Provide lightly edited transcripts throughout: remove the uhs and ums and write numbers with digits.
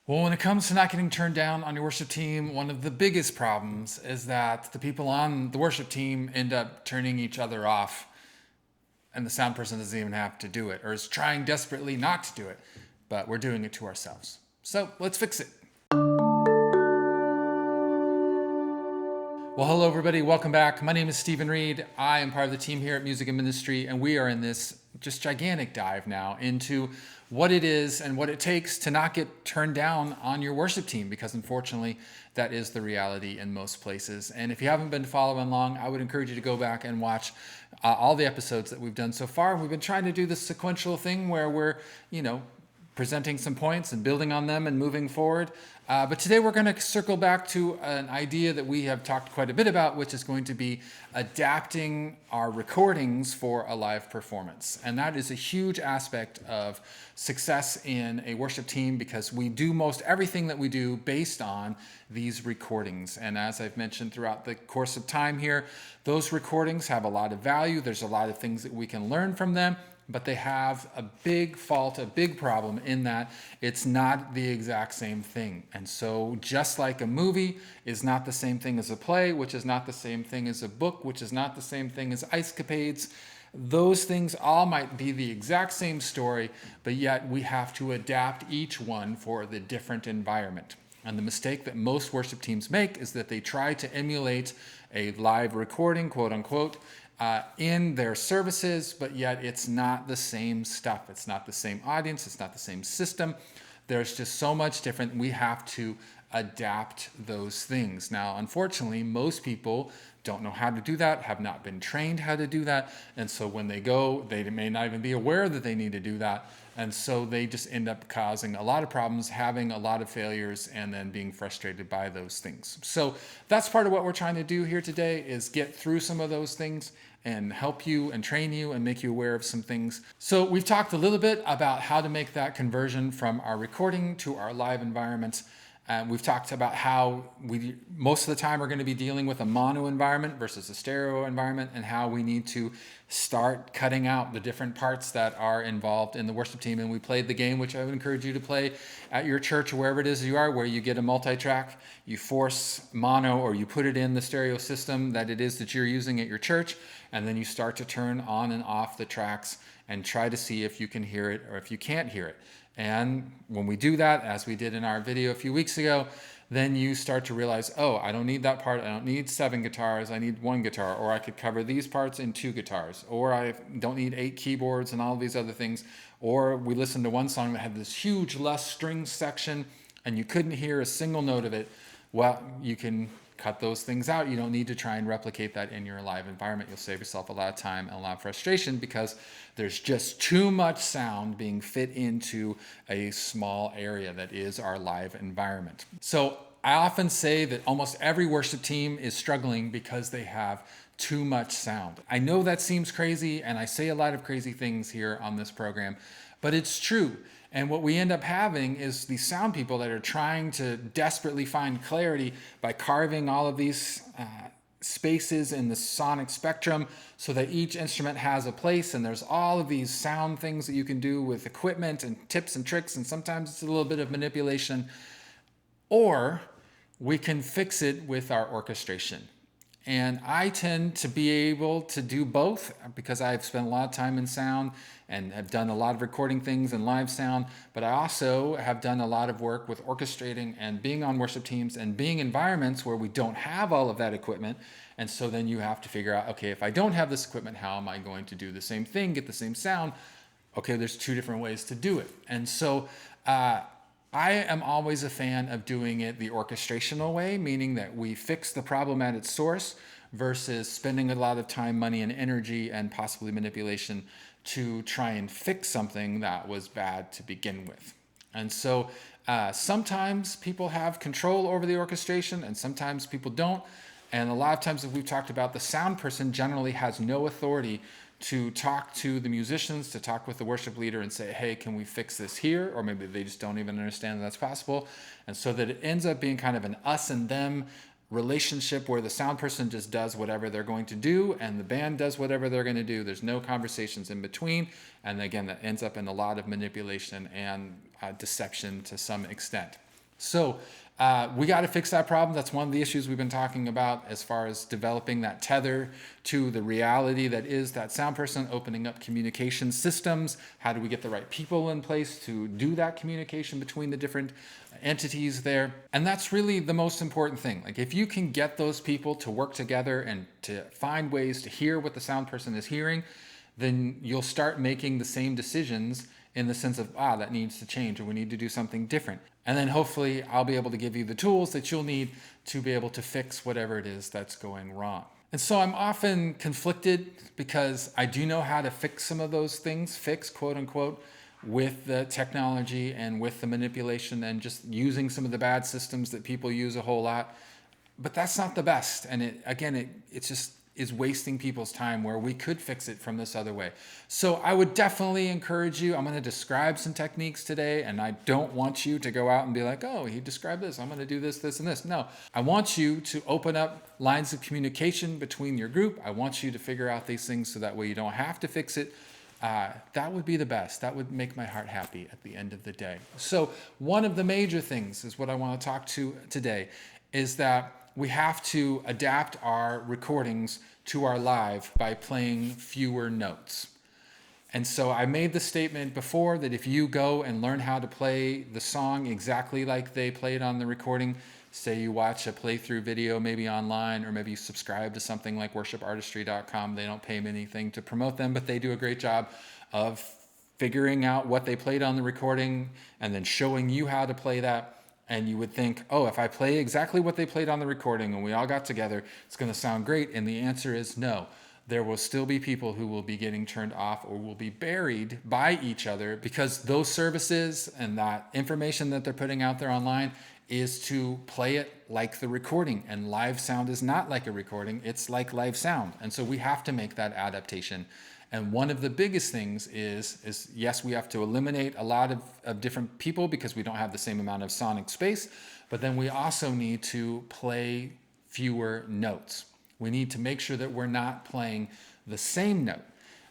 Well, when it comes to not getting turned down on your worship team, one of the biggest problems is that the people on the worship team end up turning each other off, and the sound person doesn't even have to do it, or is trying desperately not to do it, but we're doing it to ourselves. So let's fix it. Well, hello, everybody. Welcome back. My name is Stephen Reed. I am part of the team here at Music and Ministry, and we are in this just gigantic dive now into what it is and what it takes to not get turned down on your worship team, because unfortunately, that is the reality in most places. And if you haven't been following along, I would encourage you to go back and watch all the episodes that we've done so far. We've been trying to do this sequential thing where we're, presenting some points and building on them and moving forward. But today we're going to circle back to an idea that we have talked quite a bit about, which is going to be adapting our recordings for a live performance. And that is a huge aspect of success in a worship team, because we do most everything that we do based on these recordings. And as I've mentioned throughout the course of time here, those recordings have a lot of value. There's a lot of things that we can learn from them. But they have a big fault, a big problem in that it's not the exact same thing. And so just like a movie is not the same thing as a play, which is not the same thing as a book, which is not the same thing as Ice Capades, those things all might be the exact same story, but yet we have to adapt each one for the different environment. And the mistake that most worship teams make is that they try to emulate a live recording, quote unquote, in their services, but yet it's not the same stuff. It's not the same audience. It's not the same system. There's just so much different. We have to adapt those things. Now, unfortunately, most people don't know how to do that, have not been trained how to do that. And so when they go, they may not even be aware that they need to do that. And so they just end up causing a lot of problems, having a lot of failures, and then being frustrated by those things. So that's part of what we're trying to do here today, is get through some of those things and help you and train you and make you aware of some things. So we've talked a little bit about how to make that conversion from our recording to our live environment. We've talked about how we most of the time are going to be dealing with a mono environment versus a stereo environment, and how we need to start cutting out the different parts that are involved in the worship team. And we played the game, which I would encourage you to play at your church or wherever it is you are, where you get a multi-track, you force mono, or you put it in the stereo system that it is that you're using at your church, and then you start to turn on and off the tracks and try to see if you can hear it or if you can't hear it. And when we do that, as we did in our video a few weeks ago, then you start to realize, oh, I don't need that part. I don't need 7 guitars. I need 1 guitar. Or I could cover these parts in 2 guitars. Or I don't need 8 keyboards and all these other things. Or we listened to one song that had this huge less string section and you couldn't hear a single note of it. Well, you can cut those things out. You don't need to try and replicate that in your live environment. You'll save yourself a lot of time and a lot of frustration, because there's just too much sound being fit into a small area that is our live environment. So I often say that almost every worship team is struggling because they have too much sound. I know that seems crazy, and I say a lot of crazy things here on this program, but it's true. And what we end up having is these sound people that are trying to desperately find clarity by carving all of these spaces in the sonic spectrum so that each instrument has a place, and there's all of these sound things that you can do with equipment and tips and tricks, and sometimes it's a little bit of manipulation. Or we can fix it with our orchestration. And I tend to be able to do both because I've spent a lot of time in sound and have done a lot of recording things in live sound, but I also have done a lot of work with orchestrating and being on worship teams and being environments where we don't have all of that equipment. And so then you have to figure out, okay, if I don't have this equipment, how am I going to do the same thing, get the same sound? Okay, there's 2 different ways to do it. And so I am always a fan of doing it the orchestrational way, meaning that we fix the problem at its source versus spending a lot of time, money, and energy and possibly manipulation to try and fix something that was bad to begin with. And so sometimes people have control over the orchestration and sometimes people don't. And a lot of times, as we've talked about, the sound person generally has no authority to talk to the musicians, to talk with the worship leader and say, hey, can we fix this here? Or maybe they just don't even understand that that's possible. And so that it ends up being kind of an us and them relationship where the sound person just does whatever they're going to do and the band does whatever they're going to do. There's no conversations in between. And again, that ends up in a lot of manipulation and deception to some extent. So we got to fix that problem. That's one of the issues we've been talking about as far as developing that tether to the reality that is that sound person, opening up communication systems. How do we get the right people in place to do that communication between the different entities there? And that's really the most important thing. Like if you can get those people to work together and to find ways to hear what the sound person is hearing, then you'll start making the same decisions in the sense of, that needs to change, or we need to do something different. And then hopefully I'll be able to give you the tools that you'll need to be able to fix whatever it is that's going wrong. And so I'm often conflicted because I do know how to fix some of those things, quote unquote, with the technology and with the manipulation and just using some of the bad systems that people use a whole lot. But that's not the best. And it just is wasting people's time where we could fix it from this other way. So I would definitely encourage you. I'm going to describe some techniques today, and I don't want you to go out and be like, oh, he described this, I'm going to do this, this, and this. No, I want you to open up lines of communication between your group. I want you to figure out these things so that way you don't have to fix it. That would be the best. That would make my heart happy at the end of the day. So one of the major things is what I want to talk to today is that we have to adapt our recordings to our live by playing fewer notes. And so I made the statement before that if you go and learn how to play the song exactly like they played on the recording, say you watch a playthrough video maybe online, or maybe you subscribe to something like worshipartistry.com. They don't pay me anything to promote them, but they do a great job of figuring out what they played on the recording and then showing you how to play that. And you would think, oh, if I play exactly what they played on the recording and we all got together, it's going to sound great. And the answer is no. There will still be people who will be getting turned off or will be buried by each other because those services and that information that they're putting out there online is to play it like the recording. And live sound is not like a recording. It's like live sound. And so we have to make that adaptation. And one of the biggest things is yes, we have to eliminate a lot of different people because we don't have the same amount of sonic space, but then we also need to play fewer notes. We need to make sure that we're not playing the same note.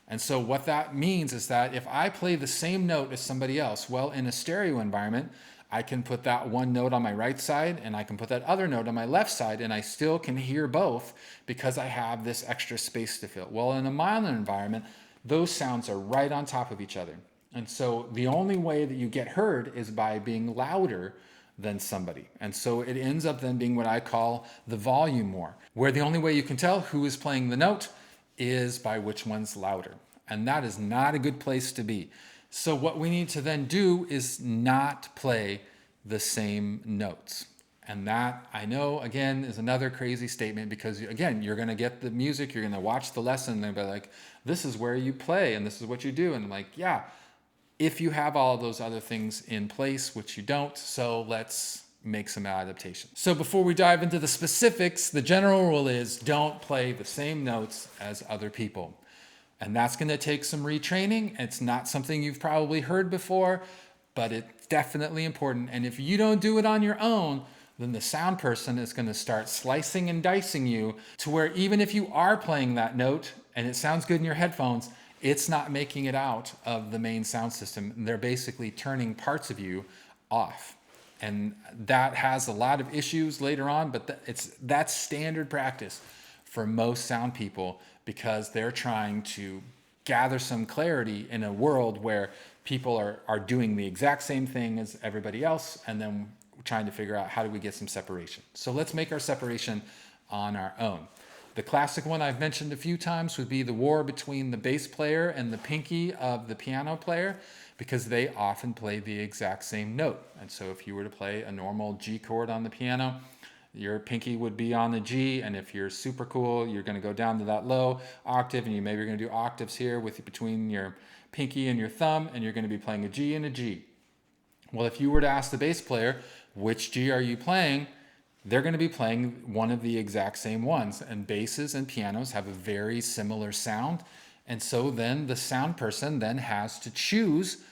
And so what that means is that if I play the same note as somebody else, well, in a stereo environment, I can put that one note on my right side and I can put that other note on my left side, and I still can hear both because I have this extra space to fill. Well, in a milder environment, those sounds are right on top of each other. And so the only way that you get heard is by being louder than somebody. And so it ends up then being what I call the volume war, where the only way you can tell who is playing the note is by which one's louder. And that is not a good place to be. So what we need to then do is not play the same notes. And that, I know, again, is another crazy statement because, again, you're going to get the music, you're going to watch the lesson, and they'll be like, this is where you play, and this is what you do. And I'm like, yeah, if you have all of those other things in place, which you don't, so let's make some adaptations. So before we dive into the specifics, the general rule is don't play the same notes as other people. And that's going to take some retraining. It's not something you've probably heard before, but it's definitely important. And if you don't do it on your own, then the sound person is going to start slicing and dicing you to where even if you are playing that note and it sounds good in your headphones, it's not making it out of the main sound system. They're basically turning parts of you off. And that has a lot of issues later on, but that's standard practice for most sound people because they're trying to gather some clarity in a world where people are doing the exact same thing as everybody else, and then trying to figure out how do we get some separation. So let's make our separation on our own. The classic one I've mentioned a few times would be the war between the bass player and the pinky of the piano player, because they often play the exact same note. And so if you were to play a normal G chord on the piano, your pinky would be on the G, and if you're super cool, you're going to go down to that low octave, and maybe you're going to do octaves here between your pinky and your thumb, and you're going to be playing a G and a G. Well, if you were to ask the bass player, which G are you playing? They're going to be playing one of the exact same ones, and basses and pianos have a very similar sound, and so then the sound person then has to choose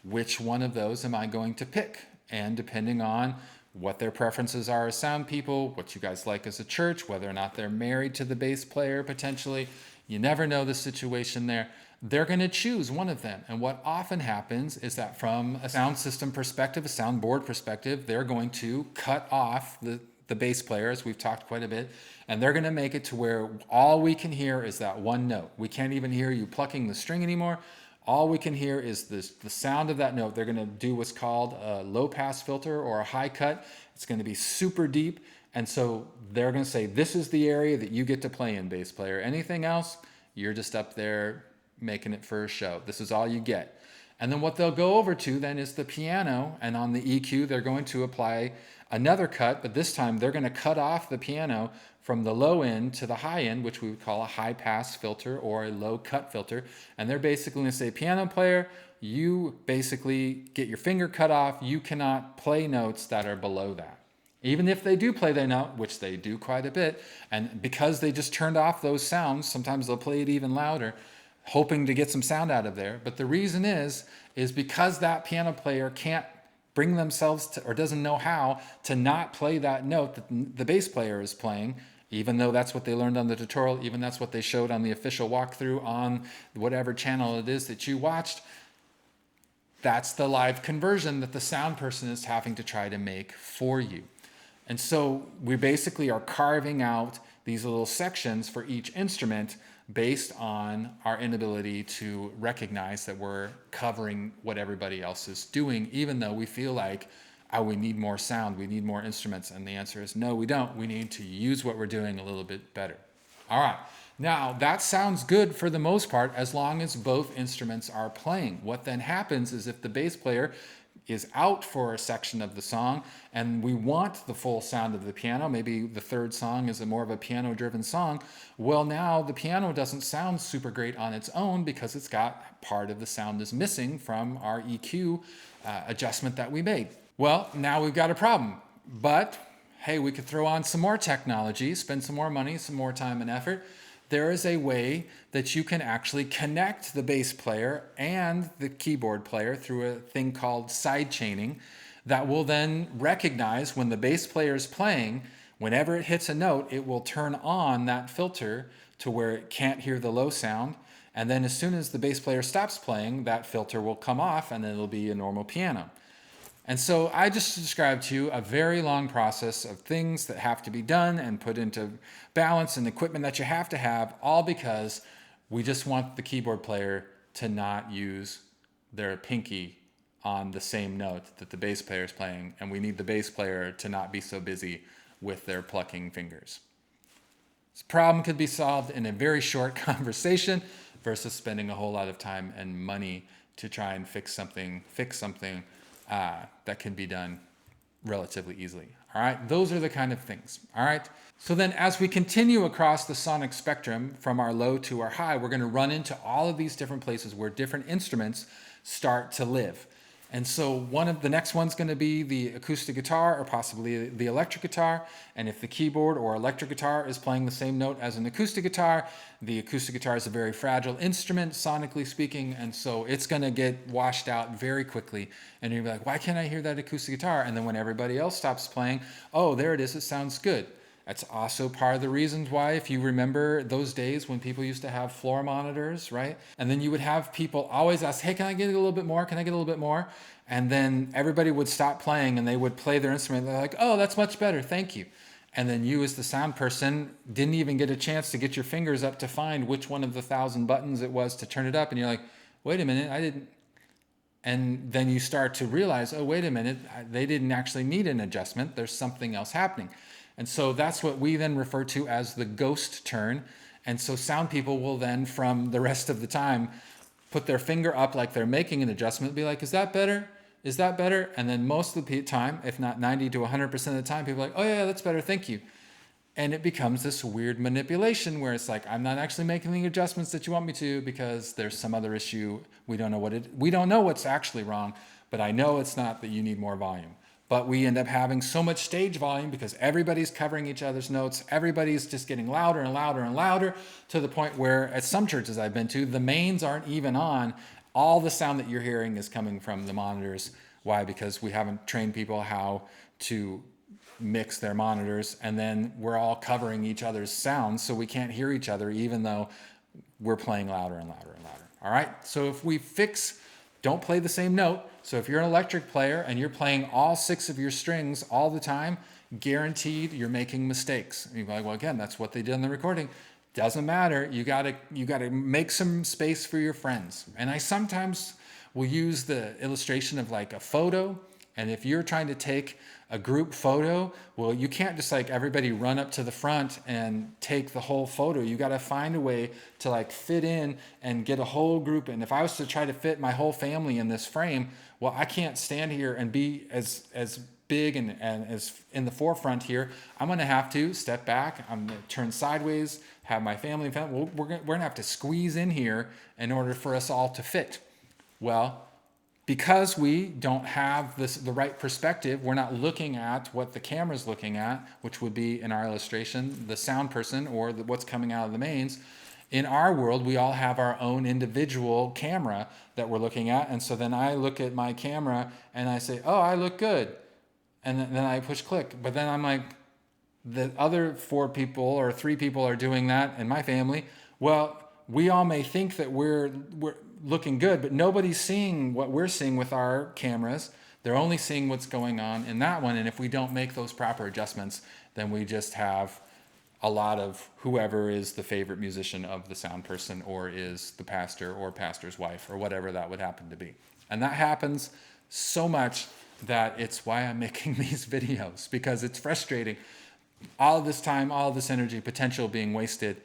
which one of those am I going to pick, and depending on what their preferences are as sound people, what you guys like as a church, whether or not they're married to the bass player potentially. You never know the situation there. they're going to choose one of them. And what often happens is that from a sound system perspective, a soundboard perspective, they're going to cut off the bass player, as we've talked quite a bit, and they're going to make it to where all we can hear is that one note. We can't even hear you plucking the string anymore. All we can hear is the sound of that note. They're going to do what's called a low pass filter or a high cut. It's going to be super deep. And so they're going to say, this is the area that you get to play in, bass player. Anything else, you're just up there making it for a show. This is all you get. And then what they'll go over to then is the piano. And on the EQ, they're going to apply another cut, but this time they're going to cut off the piano from the low end to the high end, which we would call a high pass filter or a low cut filter. And they're basically going to say, piano player, you basically get your finger cut off. You cannot play notes that are below that. Even if they do play their note, which they do quite a bit, and because they just turned off those sounds, sometimes they'll play it even louder, hoping to get some sound out of there. But the reason is because that piano player can't bring themselves to, or doesn't know how to not play that note that the bass player is playing, even though that's what they learned on the tutorial, even that's what they showed on the official walkthrough on whatever channel it is that you watched. That's the live conversion that the sound person is having to try to make for you. And so we basically are carving out these little sections for each instrument based on our inability to recognize that we're covering what everybody else is doing, even though we feel like, oh, we need more sound, we need more instruments. And the answer is no, we don't. We need to use what we're doing a little bit better. All right. Now, that sounds good for the most part as long as both instruments are playing. What then happens is if the bass player is out for a section of the song and we want the full sound of the piano, maybe the third song is more of a piano driven song, well, now the piano doesn't sound super great on its own because it's got part of the sound is missing from our EQ adjustment that we made. Well, now we've got a problem, but hey, we could throw on some more technology, spend some more money, some more time and effort. There is a way that you can actually connect the bass player and the keyboard player through a thing called side chaining that will then recognize when the bass player is playing, whenever it hits a note, it will turn on that filter to where it can't hear the low sound. And then as soon as the bass player stops playing, that filter will come off and then it'll be a normal piano. And so I just described to you a very long process of things that have to be done and put into balance and equipment that you have to have, all because we just want the keyboard player to not use their pinky on the same note that the bass player is playing, and we need the bass player to not be so busy with their plucking fingers. This problem could be solved in a very short conversation versus spending a whole lot of time and money to try and fix something that can be done relatively easily. All right, those are the kind of things. All right, so then as we continue across the sonic spectrum from our low to our high, we're going to run into all of these different places where different instruments start to live. And so one of the next one's going to be the acoustic guitar or possibly the electric guitar. And if the keyboard or electric guitar is playing the same note as an acoustic guitar, the acoustic guitar is a very fragile instrument, sonically speaking. And so it's going to get washed out very quickly. And you'll be like, why can't I hear that acoustic guitar? And then when everybody else stops playing, oh, there it is. It sounds good. That's also part of the reasons why, if you remember those days when people used to have floor monitors, right? And then you would have people always ask, hey, can I get a little bit more? Can I get a little bit more? And then everybody would stop playing and they would play their instrument. They're like, oh, that's much better. Thank you. And then you as the sound person didn't even get a chance to get your fingers up to find which one of the 1,000 buttons it was to turn it up. And you're like, wait a minute, I didn't. And then you start to realize, oh, wait a minute, they didn't actually need an adjustment. There's something else happening. And so that's what we then refer to as the ghost turn. And so sound people will then, from the rest of the time, put their finger up like they're making an adjustment, be like, is that better? Is that better? And then most of the time, if not 90 to 100% of the time, people are like, oh yeah, that's better, thank you. And it becomes this weird manipulation where it's like, I'm not actually making the adjustments that you want me to because there's some other issue. We don't know what's actually wrong, but I know it's not that you need more volume. But we end up having so much stage volume because everybody's covering each other's notes. Everybody's just getting louder and louder and louder to the point where at some churches I've been to, the mains aren't even on. All the sound that you're hearing is coming from the monitors. Why? Because we haven't trained people how to mix their monitors, and then we're all covering each other's sounds so we can't hear each other even though we're playing louder and louder and louder. All right. So if we fix, don't play the same note. So if you're an electric player and you're playing all 6 of your strings all the time, guaranteed you're making mistakes. And you're like, well, again, that's what they did in the recording. Doesn't matter. You gotta make some space for your friends. And I sometimes will use the illustration of like a photo. And if you're trying to take a group photo, well, you can't just like everybody run up to the front and take the whole photo. You got to find a way to like fit in and get a whole group. And if I was to try to fit my whole family in this frame, well, I can't stand here and be as big and as in the forefront here. I'm going to have to step back. I'm going to turn sideways, have my family. Well, we're going to have to squeeze in here in order for us all to fit. Well, because we don't have the right perspective, we're not looking at what the camera's looking at, which would be, in our illustration, the sound person or what's coming out of the mains. In our world, we all have our own individual camera that we're looking at. And so then I look at my camera and I say, oh, I look good. And then I push click. But then I'm like, the other 4 people or 3 people are doing that in my family. Well, we all may think that we're looking good, but nobody's seeing what we're seeing with our cameras. They're only seeing what's going on in that one. And if we don't make those proper adjustments, then we just have a lot of whoever is the favorite musician of the sound person or is the pastor or pastor's wife or whatever that would happen to be. And that happens so much that it's why I'm making these videos, because it's frustrating. All of this time, all of this energy, potential being wasted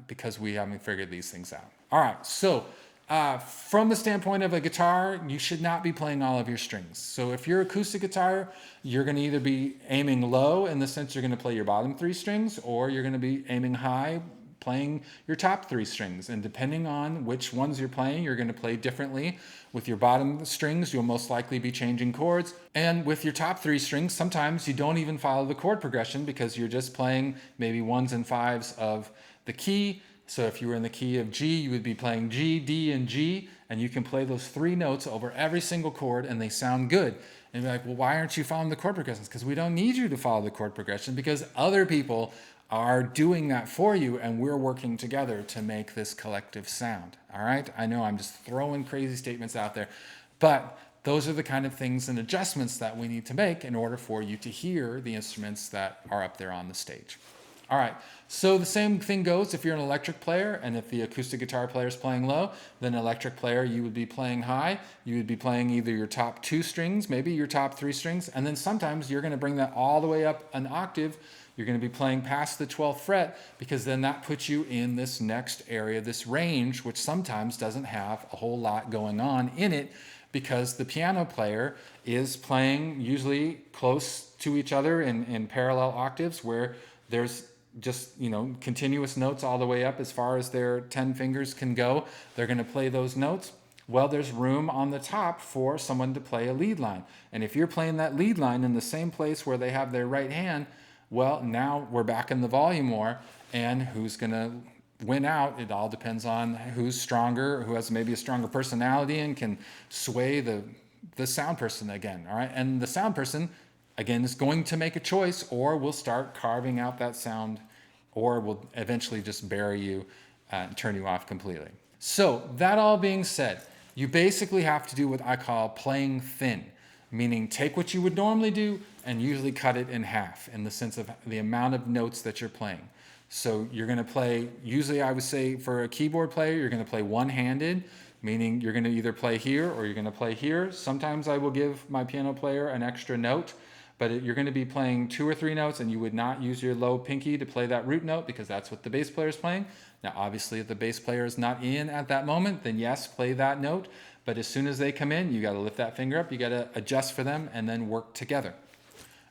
because we haven't figured these things out. All right, so from the standpoint of a guitar, you should not be playing all of your strings. So if you're acoustic guitar, you're going to either be aiming low in the sense you're going to play your bottom 3 strings, or you're going to be aiming high playing your top 3 strings. And depending on which ones you're playing, you're going to play differently. With your bottom strings, you'll most likely be changing chords. And with your top 3 strings, sometimes you don't even follow the chord progression because you're just playing maybe 1s and 5s of the key. So if you were in the key of G, you would be playing G, D, and G, and you can play those 3 notes over every single chord and they sound good. And you're like, well, why aren't you following the chord progressions? Because we don't need you to follow the chord progression, because other people are doing that for you, and we're working together to make this collective sound. All right? I know I'm just throwing crazy statements out there, but those are the kind of things and adjustments that we need to make in order for you to hear the instruments that are up there on the stage. All right, so the same thing goes if you're an electric player, and if the acoustic guitar player is playing low, then electric player, you would be playing high. You would be playing either your top 2 strings, maybe your top 3 strings, and then sometimes you're going to bring that all the way up an octave. You're going to be playing past the 12th fret, because then that puts you in this next area, this range, which sometimes doesn't have a whole lot going on in it, because the piano player is playing usually close to each other in parallel octaves, where there's just, continuous notes all the way up as far as their 10 fingers can go. They're going to play those notes. Well, there's room on the top for someone to play a lead line. And if you're playing that lead line in the same place where they have their right hand, well, now we're back in the volume war, and who's going to win out? It all depends on who's stronger, who has maybe a stronger personality and can sway the sound person again. All right. And the sound person, again, is going to make a choice, or will start carving out that sound, or will eventually just bury you and turn you off completely. So that all being said, you basically have to do what I call playing thin, meaning take what you would normally do and usually cut it in half in the sense of the amount of notes that you're playing. So you're going to play, usually I would say for a keyboard player, you're going to play one-handed, meaning you're going to either play here or you're going to play here. Sometimes I will give my piano player an extra note, but you're going to be playing 2 or 3 notes, and you would not use your low pinky to play that root note, because that's what the bass player is playing. Now, obviously, if the bass player is not in at that moment, then yes, play that note. But as soon as they come in, you got to lift that finger up, you got to adjust for them, and then work together.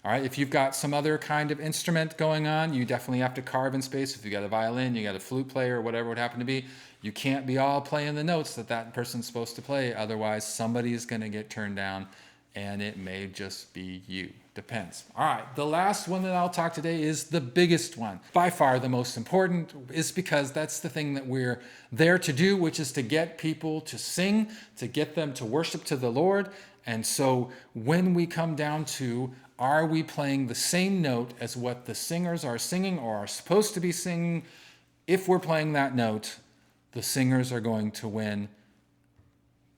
All right, if you've got some other kind of instrument going on, you definitely have to carve in space. If you got a violin, you got a flute player, or whatever it would happen to be, you can't be all playing the notes that person's supposed to play. Otherwise, somebody's going to get turned down, and it may just be you. Depends. All right, the last one that I'll talk today is the biggest one. By far the most important, is because that's the thing that we're there to do, which is to get people to sing, to get them to worship to the Lord. And so when we come down to, are we playing the same note as what the singers are singing or are supposed to be singing? If we're playing that note, the singers are going to win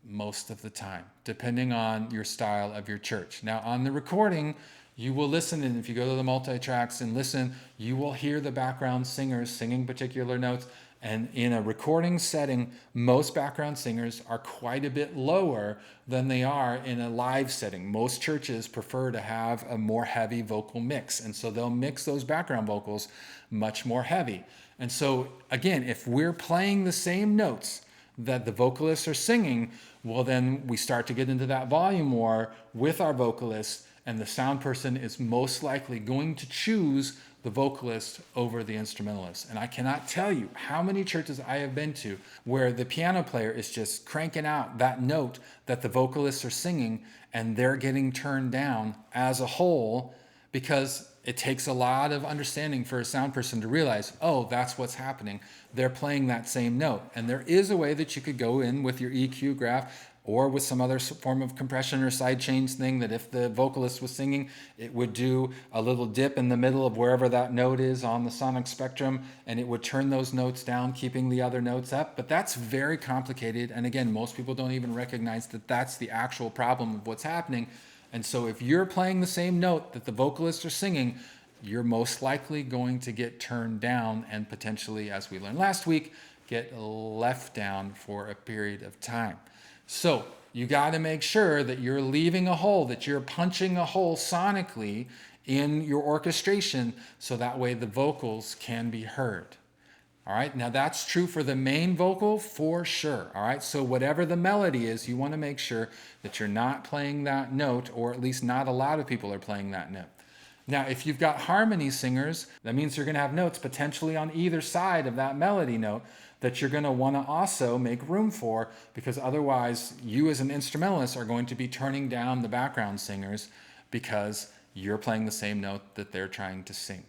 most of the time, depending on your style of your church. Now, on the recording, you will listen, and if you go to the multi-tracks and listen, you will hear the background singers singing particular notes. And in a recording setting, most background singers are quite a bit lower than they are in a live setting. Most churches prefer to have a more heavy vocal mix, and so they'll mix those background vocals much more heavy. And so, again, if we're playing the same notes that the vocalists are singing, well, then we start to get into that volume war with our vocalists, and the sound person is most likely going to choose the vocalist over the instrumentalist. And I cannot tell you how many churches I have been to where the piano player is just cranking out that note that the vocalists are singing, and they're getting turned down as a whole, because it takes a lot of understanding for a sound person to realize, oh, that's what's happening. They're playing that same note. And there is a way that you could go in with your EQ graph or with some other form of compression or side change thing, that if the vocalist was singing, it would do a little dip in the middle of wherever that note is on the sonic spectrum, and it would turn those notes down, keeping the other notes up. But that's very complicated. And again, most people don't even recognize that that's the actual problem of what's happening. And so if you're playing the same note that the vocalists are singing, you're most likely going to get turned down and potentially, as we learned last week, get left down for a period of time. So you got to make sure that you're leaving a hole, that you're punching a hole sonically in your orchestration, so that way the vocals can be heard. All right, now that's true for the main vocal for sure. All right, so whatever the melody is, you want to make sure that you're not playing that note, or at least not a lot of people are playing that note. Now, if you've got harmony singers, that means you're going to have notes potentially on either side of that melody note that you're going to want to also make room for, because otherwise you as an instrumentalist are going to be turning down the background singers because you're playing the same note that they're trying to sing.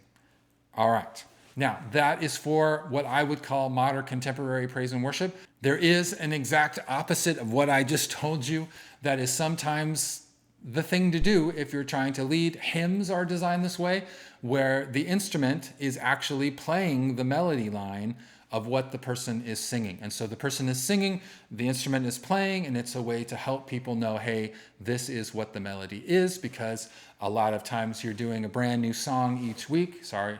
All right. Now, that is for what I would call modern contemporary praise and worship. There is an exact opposite of what I just told you that is sometimes the thing to do if you're trying to lead. Hymns are designed this way, where the instrument is actually playing the melody line of what the person is singing. And so the person is singing, the instrument is playing, and it's a way to help people know, hey, this is what the melody is, because a lot of times you're doing a brand new song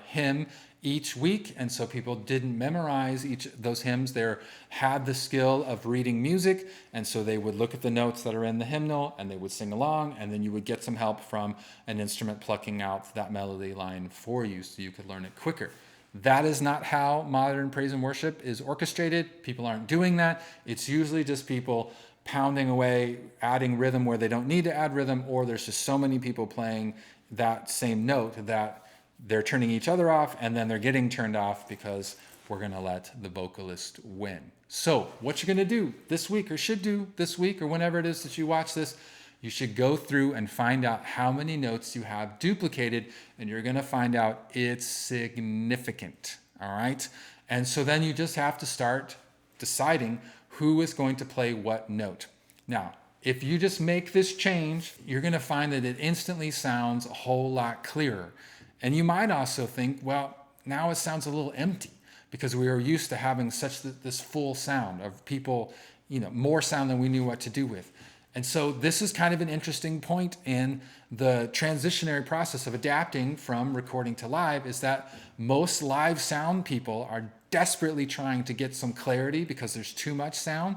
hymn each week, and so people didn't memorize those hymns. They had the skill of reading music, and so they would look at the notes that are in the hymnal and they would sing along, and then you would get some help from an instrument plucking out that melody line for you so you could learn it quicker. That is not how modern praise and worship is orchestrated. People aren't doing that. It's usually just people pounding away, adding rhythm where they don't need to add rhythm, or there's just so many people playing that same note that they're turning each other off, and then they're getting turned off because we're going to let the vocalist win. So what you're going to do this week, or should do this week, or whenever it is that you watch this, you should go through and find out how many notes you have duplicated, and you're going to find out it's significant. All right? And so then you just have to start deciding who is going to play what note. Now, if you just make this change, you're going to find that it instantly sounds a whole lot clearer. And you might also think, well, now it sounds a little empty, because we are used to having such this full sound of people, more sound than we knew what to do with. And so this is kind of an interesting point in the transitionary process of adapting from recording to live, is that most live sound people are desperately trying to get some clarity because there's too much sound.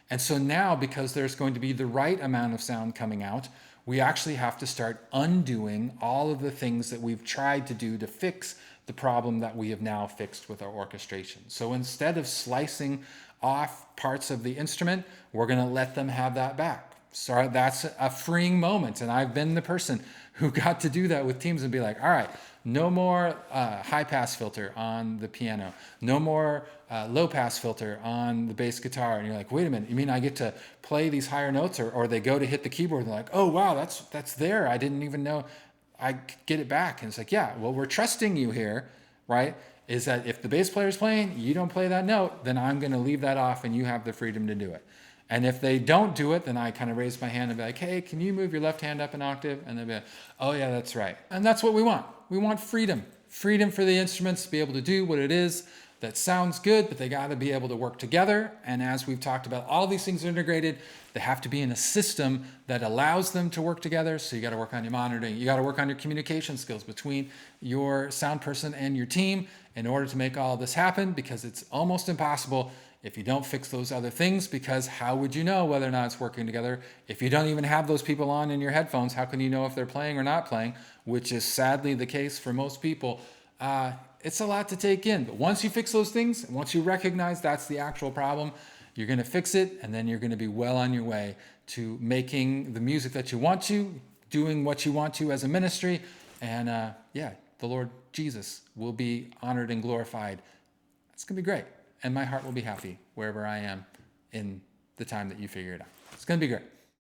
And so now, because there's going to be the right amount of sound coming out, we actually have to start undoing all of the things that we've tried to do to fix the problem that we have now fixed with our orchestration. So instead of slicing off parts of the instrument, we're going to let them have that back. So that's a freeing moment. And I've been the person who got to do that with teams and be like, all right, no more high pass filter on the piano, no more low pass filter on the bass guitar. And you're like, wait a minute, you mean I get to play these higher notes? Or they go to hit the keyboard and they're like, oh, wow, that's there. I didn't even know I could get it back. And it's like, yeah, well, we're trusting you here, right? Is that if the bass player is playing, you don't play that note, then I'm going to leave that off and you have the freedom to do it. And if they don't do it, then I kind of raise my hand and be like, hey, can you move your left hand up an octave? And they'll be like, oh yeah, that's right. And that's what we want. We want freedom. Freedom for the instruments to be able to do what it is that sounds good, but they got to be able to work together. And as we've talked about, all these things are integrated. They have to be in a system that allows them to work together. So you got to work on your monitoring. You got to work on your communication skills between your sound person and your team in order to make all of this happen, because it's almost impossible if you don't fix those other things, because how would you know whether or not it's working together? If you don't even have those people on in your headphones, how can you know if they're playing or not playing, which is sadly the case for most people. It's a lot to take in. But once you fix those things, and once you recognize that's the actual problem, you're going to fix it, and then you're going to be well on your way to making the music that you want to, doing what you want to as a ministry, and the Lord Jesus will be honored and glorified. It's going to be great. And my heart will be happy wherever I am in the time that you figure it out. It's going to be great.